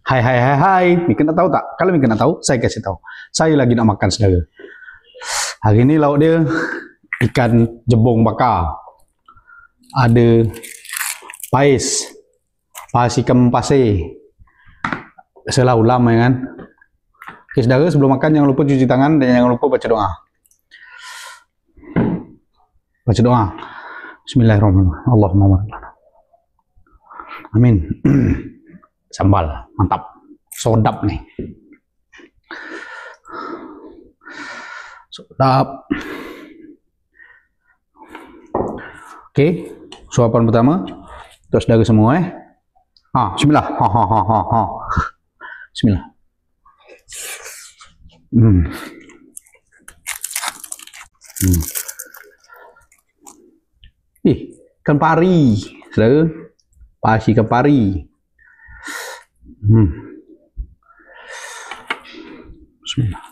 Hai hai hai hai, Mika nak tahu tak? Kalau Mika nak tahu, saya kasih tahu. Saya lagi nak makan saudara. Hari ini lauk dia ikan jebong bakar. Ada pais, ikan pasir. Biasalah ulam ya kan. Oke saudara, sebelum makan jangan lupa cuci tangan dan jangan lupa baca doa. Baca doa. Bismillahirrahmanirrahim. Allahumma amin. Sambal, mantap. Sodap nih. Sodap. Oke, suapan pertama. Terus saudara semua bismillah. Bismillah. Ikan pari, saudara. Pasi ikan pari. Bismillah.